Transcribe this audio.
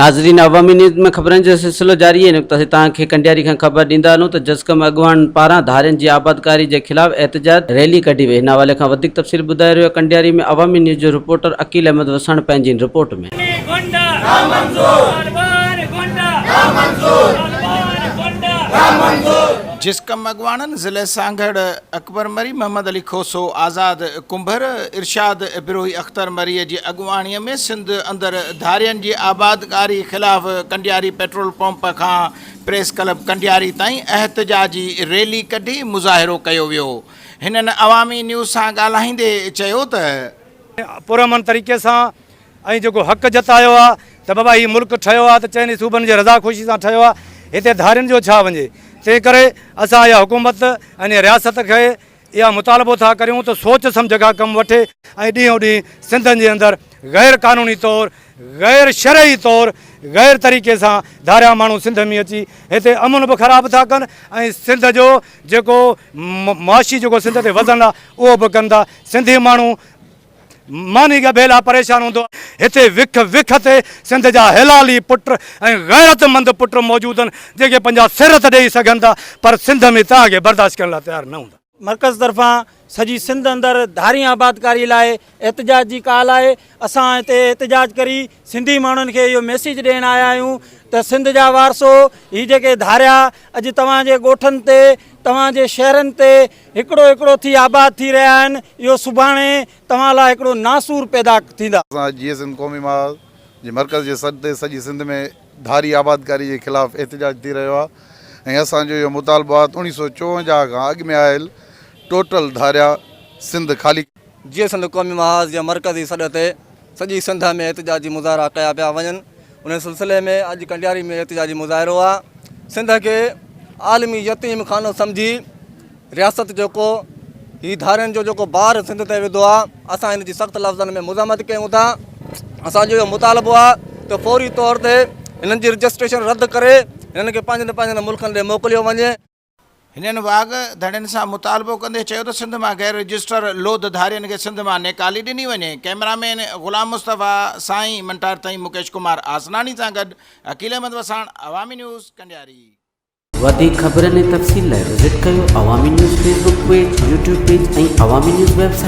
नाज़रीन अवामी न्यूज़ में ख़बरनि जो सिलसिलो जारी है। नुक़्ता तव्हांखे कंडियारी खां ख़बर ॾींदा हलूं त जसकम अॻवान पारां धारियुनि जी आबादकारी जे ख़िलाफ़ एहतजाज रैली कढी वई। हिन हवाले खां वधीक तफ़सील ॿुधाए रहियो कंडियारी में अवामी न्यूज़ जो रिपोर्टर अकील अहमद वसण पंहिंजी रिपोर्ट में। जिसकम अगवानन ज़िले सांगड़ अकबर मरी, मोहम्मद अली खोसो, आज़ाद कुंभर, इरशाद बिरोही अख्तर मरी जी अगवाणीअ में सिंध अंदर धारियनि जी आबादकारी ख़िलाफ़ कंडियारी पेट्रोल पंप खां प्रेस क्लब कंडियारी ताईं एहतजाजी रैली कढी मुज़ाहिरो कयो वियो। हिननि अवामी न्यूज़ सां ॻाल्हाईंदे चयो त पुरअमन तरीक़े सां ऐं जेको हक़ जतायो आहे त बाबा हीउ मुल्क ठहियो आहे त चइनि सूबनि जे रज़ा ख़ुशी सां ठहियो आहे, हिते धारियुनि जो छा वञे। तंहिं करे असां इहा हुकूमत ऐं रियासत खे इहा मुतालबो था करियूं त सोच सम्झ खां कमु वठे ऐं ॾींहों ॾींहुं सिंधनि जे अंदरि गैर क़ानूनी तौरु, गैर शरई तौरु, गैर तरीक़े सां धारिया माण्हू सिंध में अची हिते अमन बि ख़राबु था कनि ऐं सिंध जो जेको मुआशी जेको सिंध ते वज़न आहे उहो बि कनि था। सिंधी माण्हू मानी का बेला परेशान हूंदो। हिते विख विख ते सिंध जा हिलाली पुट ऐं गैरतमंद पुट मौजूद आहिनि जेके पंहिंजा सिर त ॾेई सघनि था, पर सिंध में तव्हांखे बर्दाश्त करण लाइ तयारु न हूंदा। मर्कज़ तरफ़ां सॼी सिंध अंदरि धारी आबादकारी लाइ एहतजाज जी काल आहे। असां हिते एहतजाज करी सिंधी माण्हुनि खे इहो मैसेज ॾियणु आया आहियूं त सिंध जा वारसो हीअ जेके धारिया अॼु तव्हांजे ॻोठनि ते, तव्हांजे शहरनि ते हिकिड़ो हिकिड़ो थी आबाद थी रहिया आहिनि, इहो सुभाणे तव्हां लाइ हिकिड़ो नासूर पैदा थींदा। असां GSN क़ौमी महाज़ जे मर्कज़ जे सॾ ते सॼी सिंध में धारी आबादकारी जे ख़िलाफ़ एहतजाज थी रहियो आहे ऐं असांजो इहो मुतालबो आहे 1954 खां अॻु में आयल टोटल धारिया सिंध ख़ाली। GSN क़ौमी महाज़ जे मर्कज़ी सॾ ते सॼी सिंध में एहतजाजी मुज़ाहिरा कया पिया वञनि। उन सिलसिले में अॼु कंडियारी में एहतजाजी मुज़ाहिरो आहे। सिंध खे आलमी यतीम खानो सम्झी रियासत जेको हीअ धारियुनि जो जेको भार सिंध ते विधो आहे, असां हिन जी सख़्तु लफ़्ज़नि में मुज़ामत कयूं था। असांजो इहो मुतालबो आहे त फ़ौरी तौर ते हिननि जी रजिस्ट्रेशन रद्द करे हिननि खे पंहिंजनि पंहिंजनि मुल्कनि ॾे मोकिलियो वञे। हिननि वाघ धड़ियुनि सां मुतालबो कंदे चयो त सिंध मां गैर रजिस्टर लोध धारियुनि खे सिंध मां निकाली ॾिनी वञे। कैमरामैन ग़ुलाम मुस्तफ़ा साईं मंटार ताईं मुकेश कुमार आसनानी सां गॾु अकील अहमद वसाण, अवामी न्यूज़ कंडियारी। वधीक ख़बरनि ऐं तफ़सील लाइ विज़िट कयो अवामी news Facebook page, YouTube page ऐं अवामी न्यूज़ वेबसाइट।